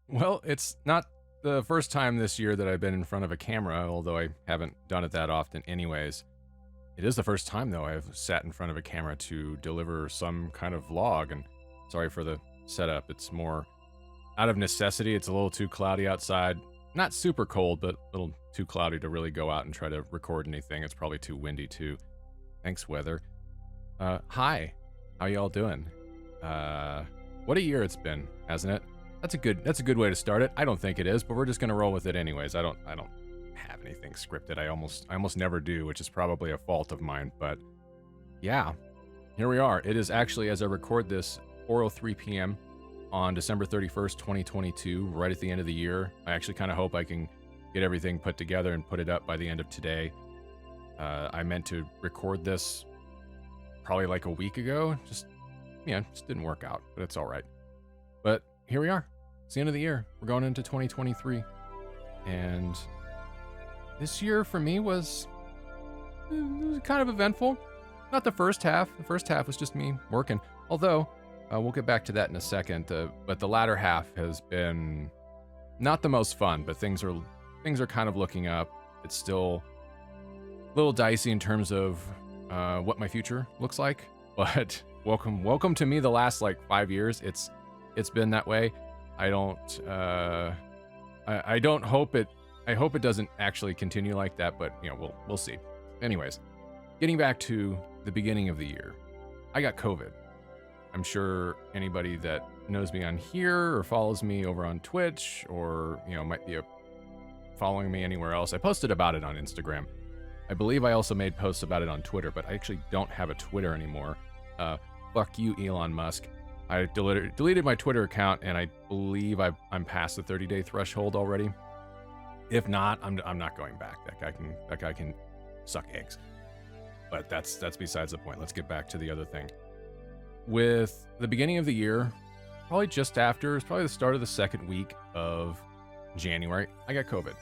Well, it's not the first time this year that I've been in front of a camera, although I haven't done it that often anyways. It is the first time, though, I've sat in front of a camera to deliver some kind of vlog, and sorry for the setup. It's more out of necessity. It's a little too cloudy outside. Not super cold, but a little too cloudy to really go out and try to record anything. It's probably too windy, too. Thanks, weather. Hi. How y'all doing? What a year it's been, hasn't it? That's a good way to start it. I don't think it is, but we're just gonna roll with it anyways. I don't have anything scripted. I almost never do, which is probably a fault of mine, but yeah. Here we are. It is actually, as I record this, 4:03 p.m. on December 31st, 2022, right at the end of the year. I actually kind of hope I can get everything put together and put it up by the end of today. I meant to record this probably like a week ago. Just didn't work out, but it's all right. But here we are. It's the end of the year. We're going into 2023. And this year for me was kind of eventful. Not the first half. The first half was just me working. Although, we'll get back to that in a second. But the latter half has been not the most fun, but things are kind of looking up. It's still a little dicey in terms of what my future looks like. But welcome to me the last like 5 years. It's been that way. I don't hope it. I hope it doesn't actually continue like that, but we'll see. Anyways, getting back to the beginning of the year, I got COVID. I'm sure anybody that knows me on here or follows me over on Twitch or might be following me anywhere else. I posted about it on Instagram. I believe I also made posts about it on Twitter, but I actually don't have a Twitter anymore. Fuck you, Elon Musk. I deleted my Twitter account, and I believe I'm past the 30-day threshold already. If not, I'm not going back. That guy can suck eggs. But that's besides the point. Let's get back to the other thing. With the beginning of the year, probably just after, it's probably the start of the second week of January, I got COVID.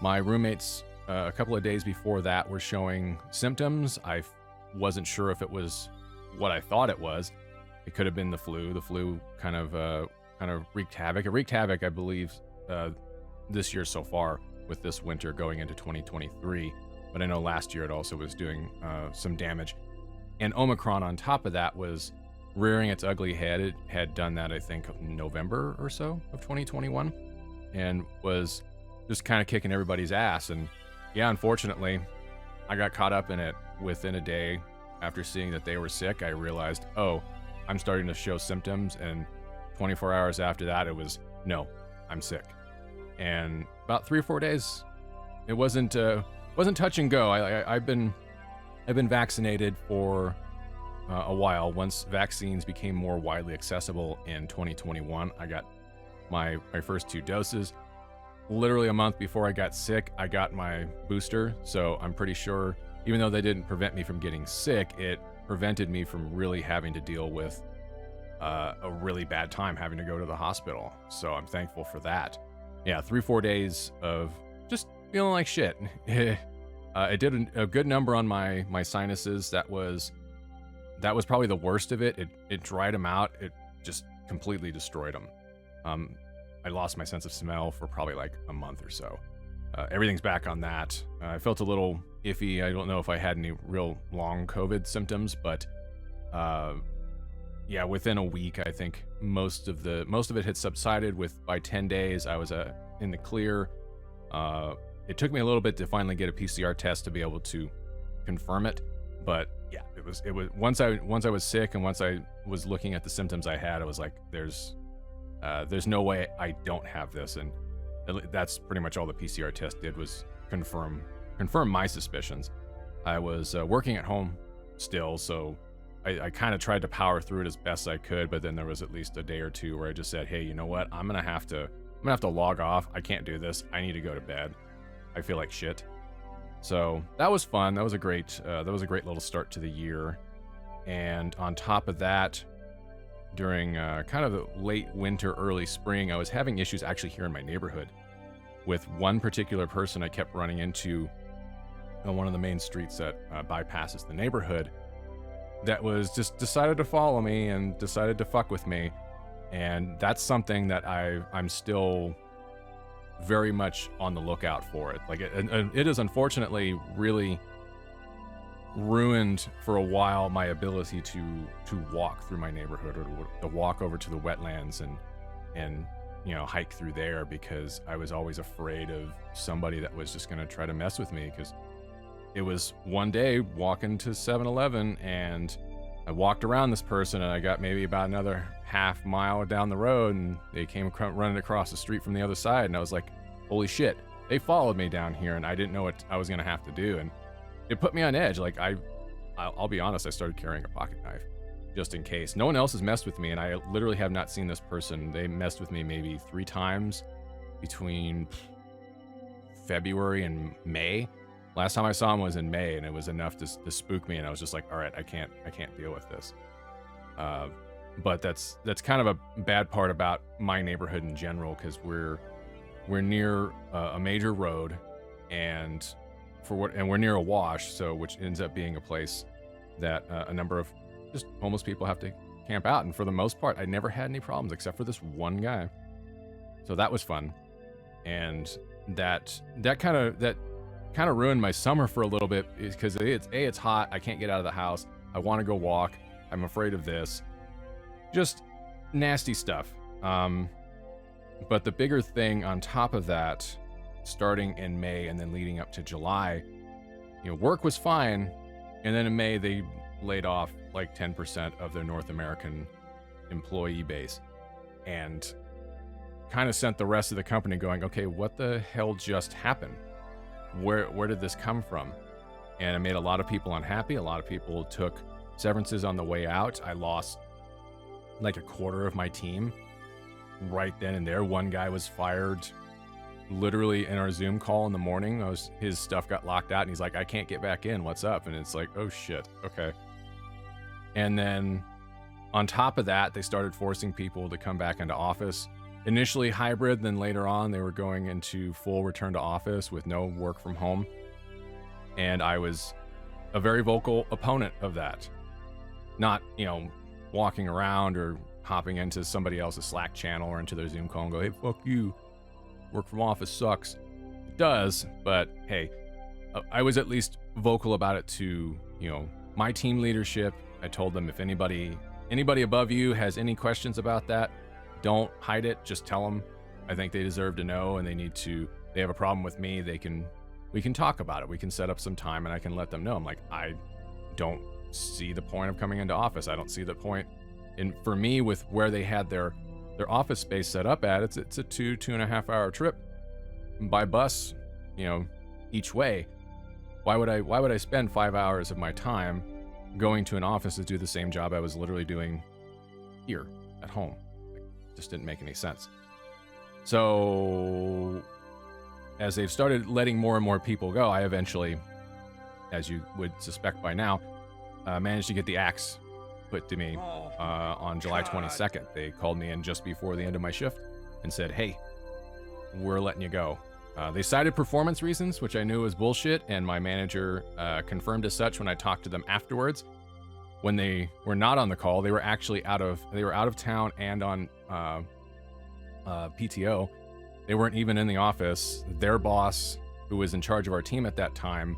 My roommates, a couple of days before that, were showing symptoms. I wasn't sure if it was what I thought it was. It could have been the flu. The flu kind of wreaked havoc. It wreaked havoc, I believe, this year so far with this winter going into 2023. But I know last year it also was doing some damage. And Omicron on top of that was rearing its ugly head. It had done that, I think, November or so of 2021 and was just kind of kicking everybody's ass. And yeah, unfortunately, I got caught up in it within a day. After seeing that they were sick, I realized, oh, I'm starting to show symptoms, and 24 hours after that, it was, no, I'm sick. And about 3 or 4 days, it wasn't touch and go. I've been vaccinated for a while. Once vaccines became more widely accessible in 2021, I got my first 2 doses. Literally a month before I got sick, I got my booster. So I'm pretty sure, even though they didn't prevent me from getting sick, it prevented me from really having to deal with a really bad time having to go to the hospital. So I'm thankful for that. Yeah, 3-4 days of just feeling like shit. It did a good number on my sinuses. That was probably the worst of it. It dried them out. It just completely destroyed them. I lost my sense of smell for probably like a month or so. Everything's back on that. I felt a little iffy. I don't know if I had any real long COVID symptoms, but yeah, within a week, I think most of it had subsided. By 10 days, I was in the clear. It took me a little bit to finally get a PCR test to be able to confirm it, but yeah, it was once I was sick and once I was looking at the symptoms I had, I was like, there's no way I don't have this, and that's pretty much all the PCR test did was confirm my suspicions. I was working at home still, so I kind of tried to power through it as best I could, but then there was at least a day or two where I just said, hey, you know what? I'm gonna have to log off. I can't do this. I need to go to bed. I feel like shit. So that was fun. That was a great little start to the year. And on top of that, during kind of the late winter, early spring, I was having issues actually here in my neighborhood with one particular person I kept running into on one of the main streets that bypasses the neighborhood that was just decided to follow me and decided to fuck with me. And that's something that I'm still very much on the lookout for it. Like it is unfortunately really ruined for a while my ability to walk through my neighborhood, or to walk over to the wetlands and hike through there, because I was always afraid of somebody that was just going to try to mess with me. Because it was one day walking to 7-Eleven, and I walked around this person, and I got maybe about another half mile down the road, and they came running across the street from the other side, and I was like, holy shit, they followed me down here, and I didn't know what I was going to have to do. And it put me on edge. Like I'll be honest, I started carrying a pocket knife just in case. No one else has messed with me, and I literally have not seen this person. They messed with me maybe 3 times between February and May. Last time I saw him was in May, and it was enough to spook me, and I was just like, all right, I can't deal with this. But that's kind of a bad part about my neighborhood in general, because we're near a major road, and we're near a wash, so which ends up being a place that a number of just homeless people have to camp out. And for the most part, I never had any problems except for this one guy. So that was fun, and that kind of ruined my summer for a little bit, because it's hot. I can't get out of the house. I want to go walk. I'm afraid of this. Just nasty stuff. But the bigger thing on top of that, starting in May and then leading up to July, work was fine. And then in May, they laid off like 10% of their North American employee base, and kind of sent the rest of the company going, okay, what the hell just happened? Where did this come from? And it made a lot of people unhappy. A lot of people took severances on the way out. I lost like a quarter of my team right then and there. One guy was fired literally in our Zoom call in the morning. His stuff got locked out, and he's like, I can't get back in. What's up? And it's like, oh shit. Okay. And then on top of that, they started forcing people to come back into office. Initially hybrid, then later on they were going into full return to office with no work from home. And I was a very vocal opponent of that. Not, walking around or hopping into somebody else's Slack channel or into their Zoom call and go, hey, fuck you. Work from office sucks. It does, but hey, I was at least vocal about it to, my team leadership. I told them, if anybody above you has any questions about that, don't hide it. Just tell them. I think they deserve to know, and they have a problem with me. We can talk about it. We can set up some time, and I can let them know. I'm like, I don't see the point of coming into office. I don't see the point. And for me, with where they had their office space set up at, it's a 2.5 hour trip by bus, each way. Why would I spend 5 hours of my time going to an office to do the same job I was literally doing here at home? It just didn't make any sense. So as they've started letting more and more people go, I eventually, as you would suspect by now, managed to get the axe put to me on July 22nd. They called me in just before the end of my shift and said, hey, we're letting you go. They cited performance reasons, which I knew was bullshit, and my manager confirmed as such when I talked to them afterwards. When they were not on the call, they were actually out of town and on PTO. They weren't even in the office. Their boss, who was in charge of our team at that time,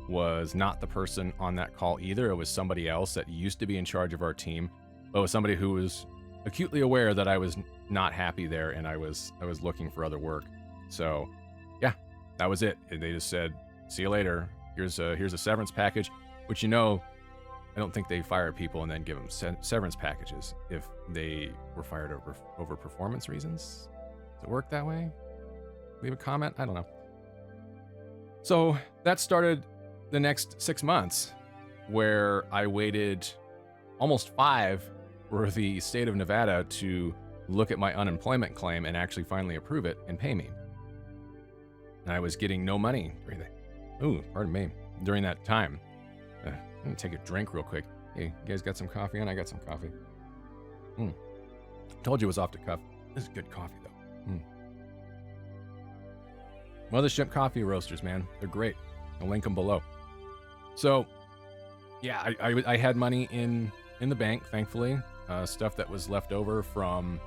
was not the person on that call either. It was somebody else that used to be in charge of our team, but it was somebody who was acutely aware that I was not happy there, and I was looking for other work. So yeah, that was it. They just said, see you later. Here's a severance package, which, I don't think they fire people and then give them severance packages if they were fired over performance reasons. Does it work that way? Leave a comment. I don't know. So that started the next 6 months, where I waited almost 5 for the state of Nevada to look at my unemployment claim and actually finally approve it and pay me. And I was getting no money during that time. I'm gonna take a drink real quick. Hey, you guys got some coffee on? I got some coffee. Told you it was off the cuff. This is good coffee though. Mothership Coffee Roasters, man. They're great. I'll link them below. So, yeah, I had money in the bank, thankfully. Stuff that was left over from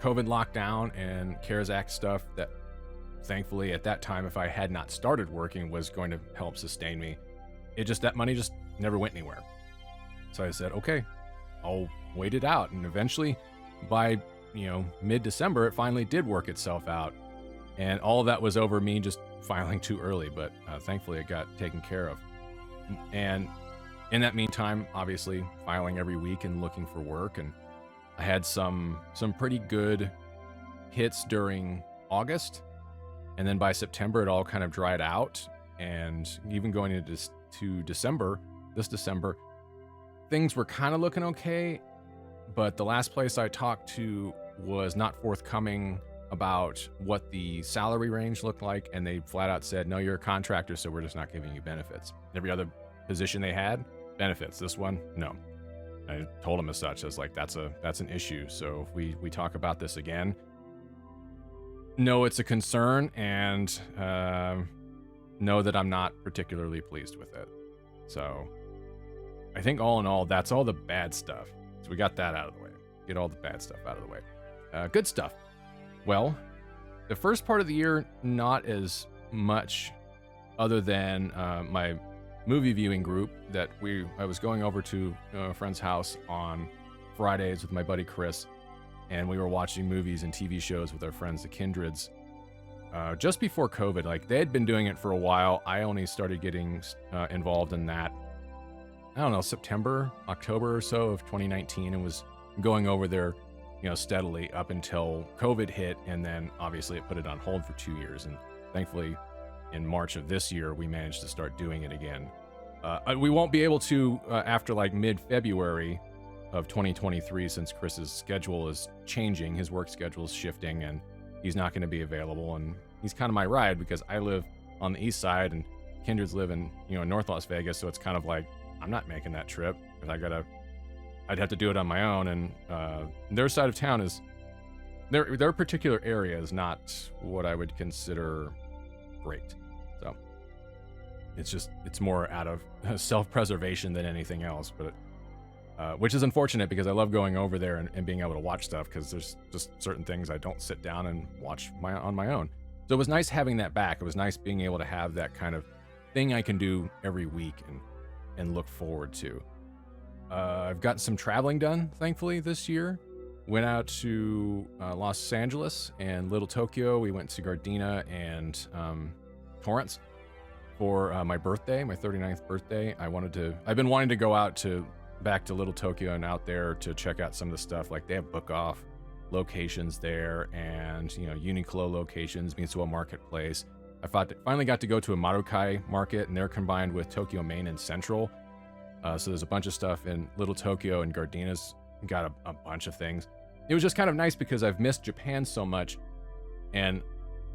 COVID lockdown and CARES Act stuff that thankfully at that time, if I had not started working, was going to help sustain me. That money just never went anywhere. So I said, okay, I'll wait it out. And eventually by, mid-December, it finally did work itself out. And all of that was over me just filing too early, but thankfully it got taken care of. And in that meantime, obviously filing every week and looking for work. And I had some pretty good hits during August. And then by September, it all kind of dried out. And even going into this December, things were kind of looking okay. But the last place I talked to was not forthcoming about what the salary range looked like. And they flat out said, no, you're a contractor, so we're just not giving you benefits. Every other position they had, benefits. This one, no. I told them as such. I was like, that's an issue. So if we talk about this again, no, it's a concern, and know that I'm not particularly pleased with it. So I think all in all, that's all the bad stuff. So we got that out of the way. Get all the bad stuff out of the way. Good stuff. Well, the first part of the year, not as much other than my movie viewing group that I was going over to a friend's house on Fridays with my buddy Chris, and we were watching movies and TV shows with our friends, the Kindreds, just before COVID. Like, they had been doing it for a while. I only started getting involved in that, I don't know, September, October or so of 2019, and was going over there, steadily up until COVID hit. And then obviously it put it on hold for 2 years. And thankfully in March of this year, we managed to start doing it again. We won't be able to after like mid-February of 2023, since Chris's schedule is changing. His work schedule is shifting, and he's not going to be available. And he's kind of my ride because I live on the east side and Kindreds live in, North Las Vegas. So it's kind of like, I'm not making that trip because I'd have to do it on my own. And their side of town is, their particular area is not what I would consider great. So it's more out of self-preservation than anything else, but which is unfortunate because I love going over there and being able to watch stuff, because there's just certain things I don't sit down and watch on my own. So it was nice having that back. It was nice being able to have that kind of thing I can do every week and look forward to. I've gotten some traveling done, thankfully, this year. Went out to Los Angeles and Little Tokyo. We went to Gardena and Torrance for my birthday, my 39th birthday. I've been wanting to go out back to Little Tokyo and out there to check out some of the stuff. Like, they have book off locations there, and Uniqlo locations, Mitsuo Marketplace. I finally got to go to a Marukai market, and they're combined with Tokyo Main and Central. So there's a bunch of stuff in Little Tokyo, and Gardena's got a bunch of things. It was just kind of nice because I've missed Japan so much, and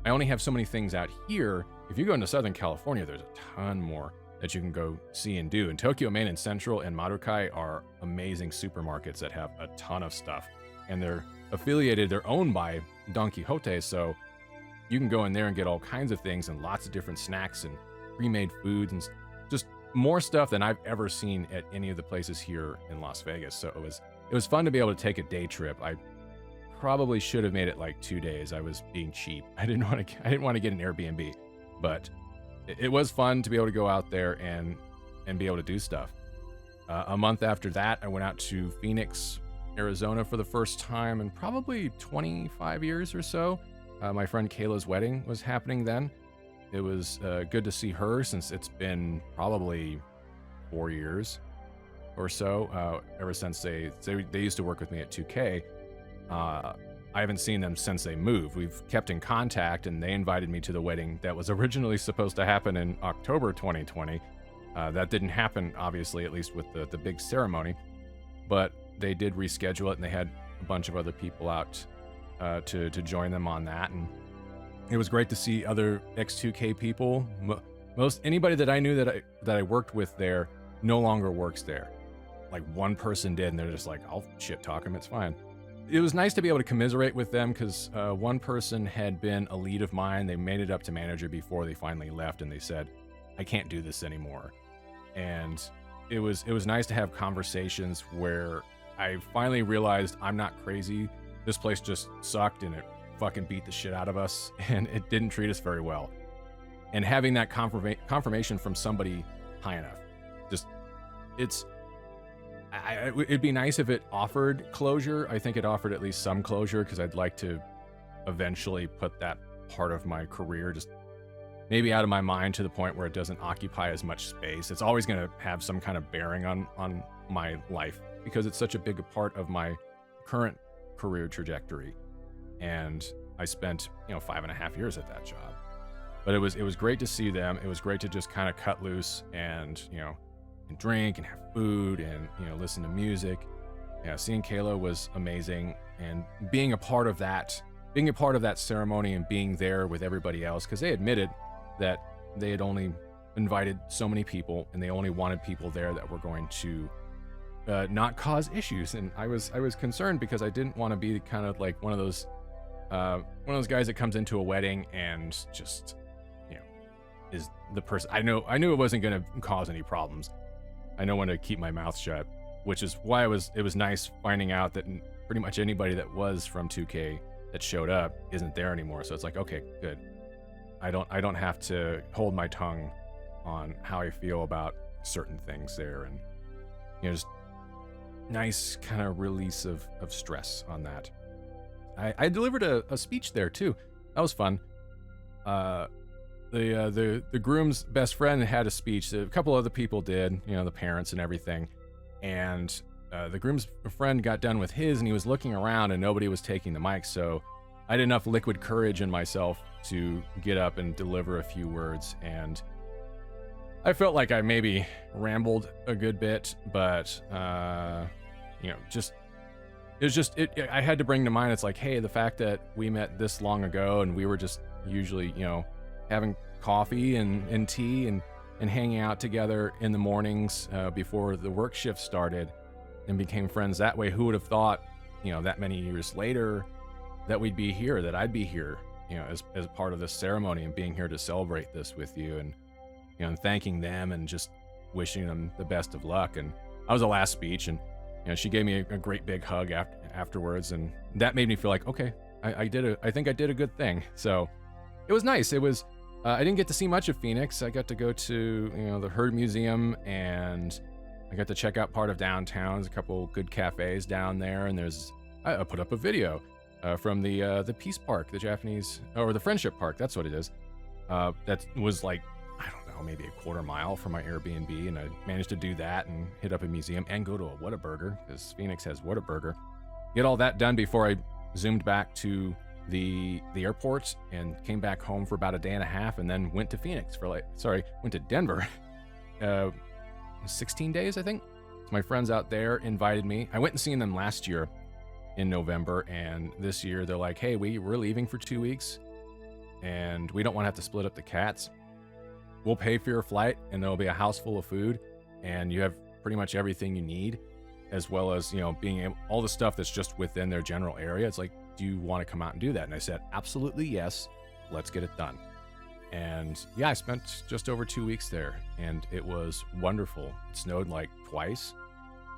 I only have so many things out here. If you go into Southern California, there's a ton more that you can go see and do. And Tokyo Main and Central and Marukai are amazing supermarkets that have a ton of stuff. And they're owned by Don Quixote, so you can go in there and get all kinds of things and lots of different snacks and pre-made foods and just more stuff than I've ever seen at any of the places here in Las Vegas. So it was fun to be able to take a day trip. I probably should have made it like 2 days. I was being cheap. I didn't want to get an Airbnb, but it was fun to be able to go out there and be able to do stuff. A month after that, I went out to Phoenix, Arizona for the first time in probably 25 years or so. My friend Kayla's wedding was happening then. It was good to see her, since it's been probably 4 years or so, ever since they used to work with me at 2K. I haven't seen them since they moved. We've kept in contact, and they invited me to the wedding that was originally supposed to happen in October 2020. That didn't happen, obviously, at least with the big ceremony, but they did reschedule it, and they had a bunch of other people out to join them on that. And it was great to see other X2K people. Anybody that I knew that I worked with there no longer works there. Like, one person did, and they're just like, I'll shit talk him, it's fine. It was nice to be able to commiserate with them, because one person had been a lead of mine. They made it up to manager before they finally left, and they said, I can't do this anymore. And it was nice to have conversations where I finally realized I'm not crazy this place just sucked and it fucking beat the shit out of us and it didn't treat us very well. And having that confirmation from somebody high enough, just, it'd be nice if it offered closure. I think it offered at least some closure, because I'd like to eventually put that part of my career just maybe out of my mind to the point where it doesn't occupy as much space. It's always going to have some kind of bearing on my life, because it's such a big part of my current career trajectory. And I spent, 5.5 years at that job. But it was great to see them. It was great to just kind of cut loose and, and drink and have food and, listen to music. Yeah, seeing Kayla was amazing, and being a part of that ceremony and being there with everybody else, because they admitted that they had only invited so many people and they only wanted people there that were going to not cause issues. And I was concerned, because I didn't want to be kind of like one of those guys that comes into a wedding and just, is the person. I knew it wasn't going to cause any problems. I know when to keep my mouth shut, which is why it was nice finding out that pretty much anybody that was from 2K that showed up isn't there anymore. So it's like, okay, good. I don't have to hold my tongue on how I feel about certain things there, and just nice kind of release of stress on that. I delivered a speech there too. That was fun. The groom's best friend had a speech. A couple other people did, the parents and everything. And the groom's friend got done with his, and he was looking around and nobody was taking the mic. So I had enough liquid courage in myself to get up and deliver a few words. And I felt like I maybe rambled a good bit, but, I had to bring to mind, it's like, hey, the fact that we met this long ago and we were just usually, having coffee and tea and hanging out together in the mornings before the work shift started, and became friends that way. Who would have thought, that many years later, that we'd be here, that I'd be here, as part of this ceremony, and being here to celebrate this with you, and, and thanking them and just wishing them the best of luck. And I was the last speech, and, she gave me a great big hug afterwards, and that made me feel like, okay, I think I did a good thing. So it was nice. It was, I didn't get to see much of Phoenix. I got to go to, the Herd Museum, and I got to check out part of downtown. There's a couple good cafes down there, and I put up a video from the Peace Park, the Japanese, or the Friendship Park, that's what it is. That was like, I don't know, maybe a quarter mile from my Airbnb, and I managed to do that and hit up a museum and go to a Whataburger, because Phoenix has Whataburger. Get all that done before I zoomed back to the airport and came back home for about a day and a half, and then went to went to Denver. 16 days, I think. So my friends out there invited me. I went and seen them last year in November, and this year they're like, hey, we're leaving for 2 weeks, and we don't want to have to split up the cats. We'll pay for your flight, and there'll be a house full of food, and you have pretty much everything you need, as well as, being able, all the stuff that's just within their general area. It's like, do you want to come out and do that? And I said, absolutely yes, let's get it done. And yeah, I spent just over 2 weeks there, and it was wonderful. It snowed like twice.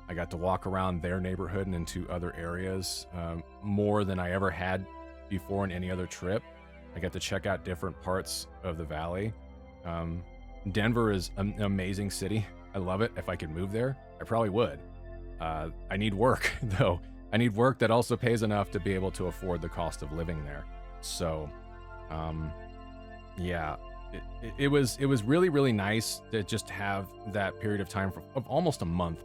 I got to walk around their neighborhood and into other areas more than I ever had before in any other trip. I got to check out different parts of the valley. Denver is an amazing city. I love it. If I could move there, I probably would. I need work, though. I need work that also pays enough to be able to afford the cost of living there. So, yeah, it was really, really nice to just have that period of time of almost a month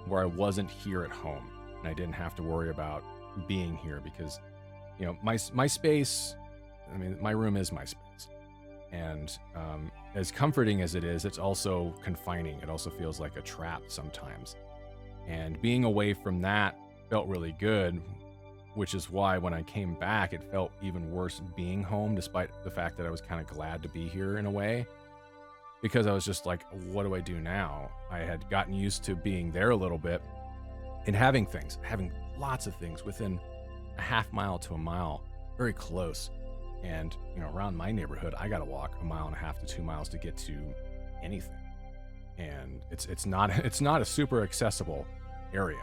where I wasn't here at home, and I didn't have to worry about being here, because, my space, my room is my space. And as comforting as it is, it's also confining. It also feels like a trap sometimes. And being away from that felt really good, which is why when I came back, it felt even worse being home, despite the fact that I was kind of glad to be here in a way, because I was just like, what do I do now? I had gotten used to being there a little bit and having lots of things within a half mile to a mile, very close. And, around my neighborhood, I got to walk 1.5 miles to 2 miles to get to anything. And it's not a super accessible area,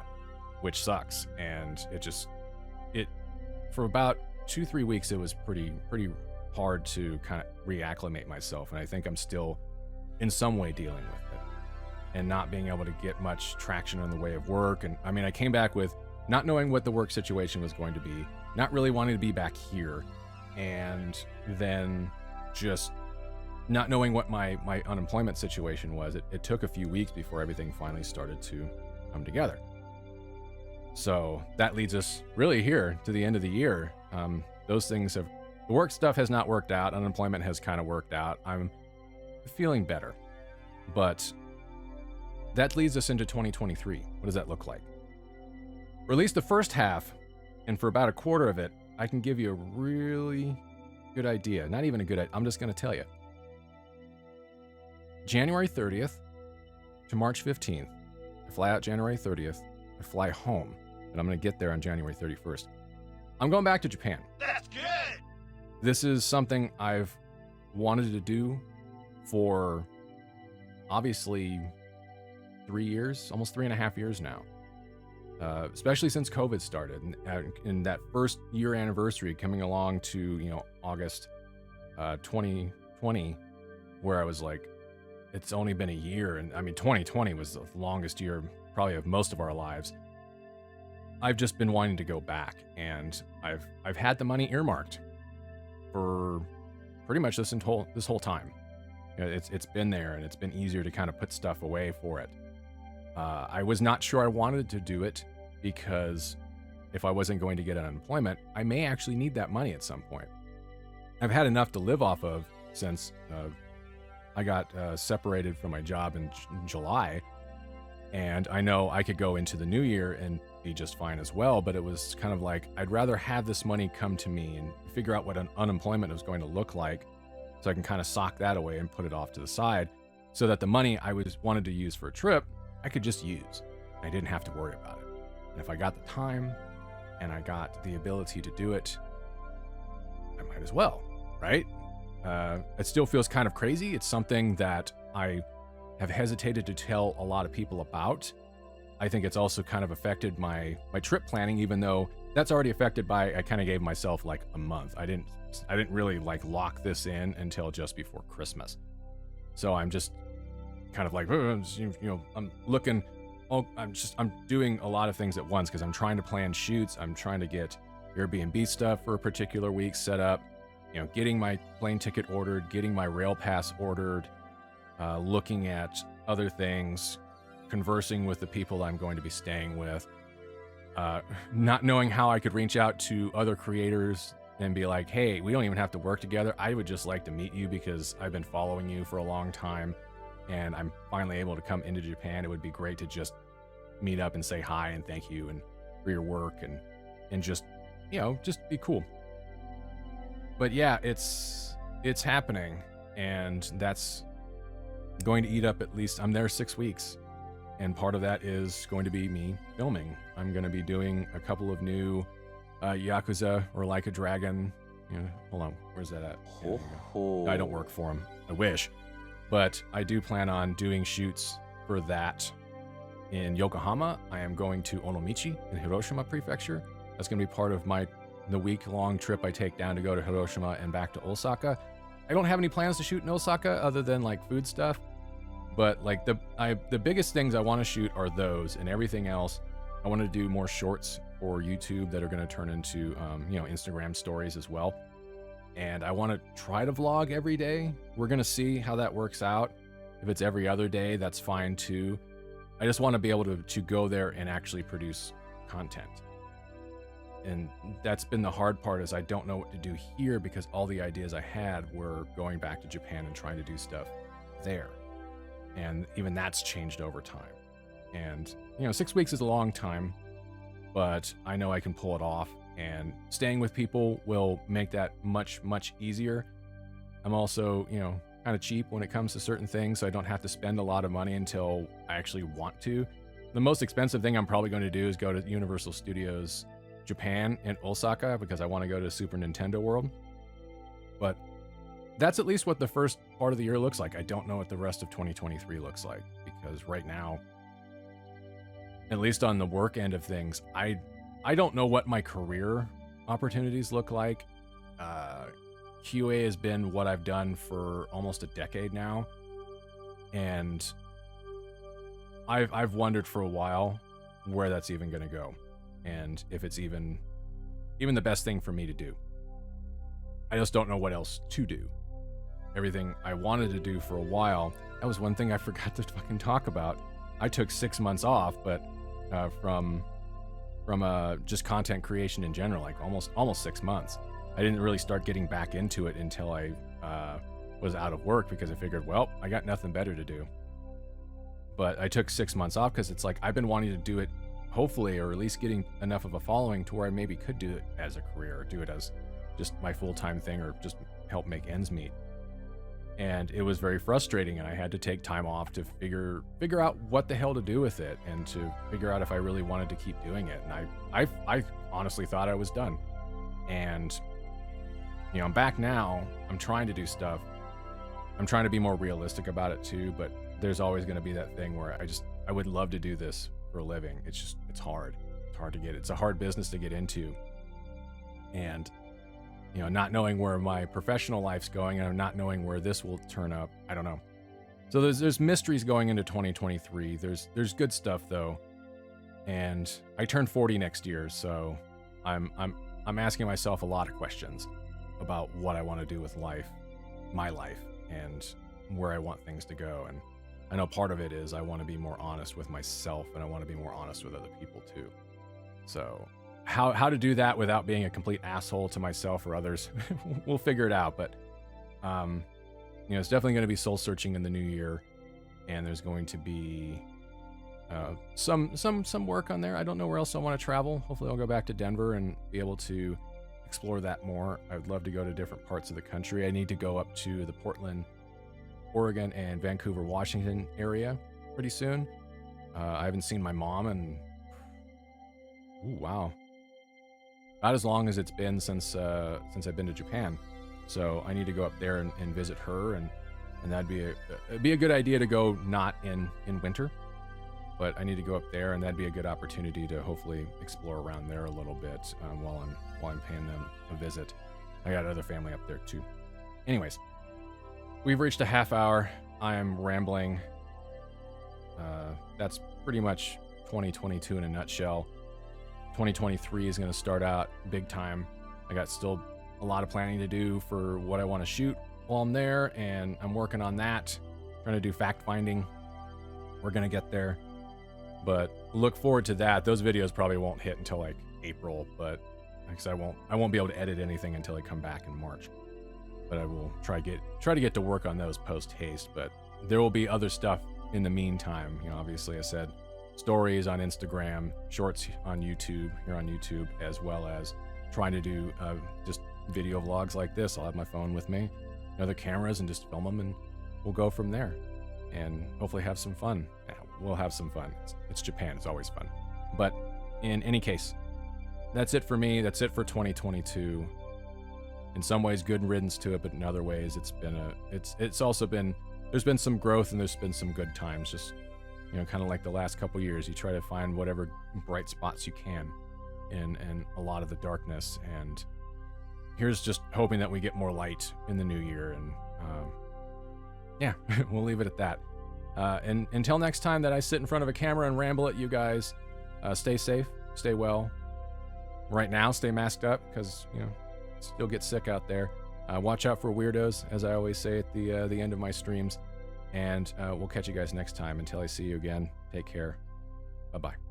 which sucks. And for about 2-3 weeks, it was pretty hard to kind of reacclimate myself. And I think I'm still in some way dealing with it and not being able to get much traction in the way of work. And I mean, I came back with not knowing what the work situation was going to be, not really wanting to be back here, and then just not knowing what my unemployment situation was. It took a few weeks before everything finally started to come together. So that leads us really here to the end of the year. Those things the work stuff has not worked out. Unemployment has kind of worked out. I'm feeling better, but that leads us into 2023. What does that look like? Or at least the first half, and for about a quarter of it, I can give you a really good idea. Not even a good idea. I'm just going to tell you. January 30th to March 15th. I fly out January 30th. I fly home, and I'm going to get there on January 31st. I'm going back to Japan. That's good! This is something I've wanted to do for obviously 3 years, almost 3.5 years now. Especially since COVID started, and in that first year anniversary coming along to, August 2020, where I was like, it's only been a year. And I mean, 2020 was the longest year probably of most of our lives. I've just been wanting to go back, and I've had the money earmarked for pretty much this whole time. It's been there, and it's been easier to kind of put stuff away for it. I was not sure I wanted to do it because if I wasn't going to get unemployment, I may actually need that money at some point. I've had enough to live off of since I got separated from my job in July, and I know I could go into the new year and be just fine as well, but it was kind of like, I'd rather have this money come to me and figure out what unemployment was going to look like so I can kind of sock that away and put it off to the side so that the money I wanted to use for a trip, I could just use. I didn't have to worry about it. And if I got the time and I got the ability to do it, I might as well, right? It still feels kind of crazy. It's something that I have hesitated to tell a lot of people about. I think it's also kind of affected my trip planning, even though that's already affected by, I kind of gave myself like a month. I didn't really like lock this in until just before Christmas. So I'm just kind of like, I'm looking, I'm doing a lot of things at once because I'm trying to plan shoots. I'm trying to get Airbnb stuff for a particular week set up, getting my plane ticket ordered, getting my rail pass ordered, looking at other things, conversing with the people I'm going to be staying with, not knowing how I could reach out to other creators and be like, hey, we don't even have to work together. I would just like to meet you because I've been following you for a long time and I'm finally able to come into Japan. It would be great to just meet up and say hi and thank you and for your work and just, just be cool. But yeah, it's happening, and that's going to eat up at least, I'm there 6 weeks. And part of that is going to be me filming. I'm going to be doing a couple of new Yakuza or Like a Dragon. Hold on, where's that at? I don't work for him. I wish. But I do plan on doing shoots for that in Yokohama. I am going to Onomichi in Hiroshima Prefecture. That's going to be part of the week-long trip I take down to go to Hiroshima and back to Osaka. I don't have any plans to shoot in Osaka other than like food stuff. But like the biggest things I want to shoot are those, and everything else, I want to do more shorts for YouTube that are going to turn into, Instagram stories as well. And I want to try to vlog every day. We're going to see how that works out. If it's every other day, that's fine too. I just want to be able to go there and actually produce content. And that's been the hard part, is I don't know what to do here because all the ideas I had were going back to Japan and trying to do stuff there. And even that's changed over time. And, 6 weeks is a long time, but I know I can pull it off, and staying with people will make that much, much easier. I'm also, kind of cheap when it comes to certain things, so I don't have to spend a lot of money until I actually want to. The most expensive thing I'm probably going to do is go to Universal Studios Japan in Osaka because I want to go to Super Nintendo World. But that's at least what the first part of the year looks like. I don't know what the rest of 2023 looks like because right now, at least on the work end of things, I don't know what my career opportunities look like. QA has been what I've done for almost a decade now, and I've wondered for a while where that's even going to go, and if it's even the best thing for me to do. I just don't know what else to do. Everything I wanted to do for a while, that was one thing I forgot to fucking talk about. I took 6 months off, but from just content creation in general, like almost 6 months. I didn't really start getting back into it until I was out of work, because I figured, well, I got nothing better to do. But I took 6 months off because it's like I've been wanting to do it, hopefully, or at least getting enough of a following to where I maybe could do it as a career, or do it as just my full-time thing, or just help make ends meet. And it was very frustrating, and I had to take time off to figure out what the hell to do with it, and to figure out if I really wanted to keep doing it. And I honestly thought I was done. And you know, I'm back now. I'm trying to do stuff. I'm trying to be more realistic about it too, but there's always going to be that thing where I would love to do this for a living. It's hard. It's hard to get. It's a hard business to get into. And you know, not knowing where my professional life's going, and not knowing where this will turn up, I don't know. So there's mysteries going into 2023. There's good stuff though. And I turn 40 next year, so I'm asking myself a lot of questions about what I want to do with life, my life, and where I want things to go. And I know part of it is I want to be more honest with myself, and I want to be more honest with other people too. So how to do that without being a complete asshole to myself or others, we'll figure it out. But you know, it's definitely going to be soul searching in the new year, and there's going to be some work on there. I don't know where else I want to travel. Hopefully I'll go back to Denver and be able to explore that more. I would love to go to different parts of the country. I need to go up to the Portland, Oregon, and Vancouver, Washington area pretty soon. I haven't seen my mom in, ooh, wow, about as long as it's been since I've been to Japan. So I need to go up there and visit her, and that'd be a good idea to go not in winter, but I need to go up there, and that'd be a good opportunity to hopefully explore around there a little bit while I'm paying them a visit. I got other family up there too. Anyways, we've reached a half hour. I am rambling. That's pretty much 2022 in a nutshell. 2023 is going to start out big time. I got still a lot of planning to do for what I want to shoot while I'm there, and I'm working on that, trying to do fact finding. We're going to get there, but look forward to that. Those videos probably won't hit until like April, but because I won't be able to edit anything until I come back in March. But I will try to get to work on those post haste. But there will be other stuff in the meantime. You know, obviously I said stories on Instagram, shorts on YouTube, here on YouTube, as well as trying to do just video vlogs like this. I'll have my phone with me, other cameras, and just film them, and we'll go from there, and hopefully have some fun. Yeah, we'll have some fun. It's Japan. It's always fun. But in any case, that's it for me. That's it for 2022. In some ways, good riddance to it, but in other ways, it's also been, there's been some growth, and there's been some good times. Just, you know, kind of like the last couple years, you try to find whatever bright spots you can in a lot of the darkness. And here's just hoping that we get more light in the new year. And yeah, we'll leave it at that. And until next time that I sit in front of a camera and ramble at you guys, stay safe, stay well. Right now, stay masked up, because, you know, still get sick out there. Watch out for weirdos, as I always say at the end of my streams. And we'll catch you guys next time. Until I see you again, take care. Bye-bye.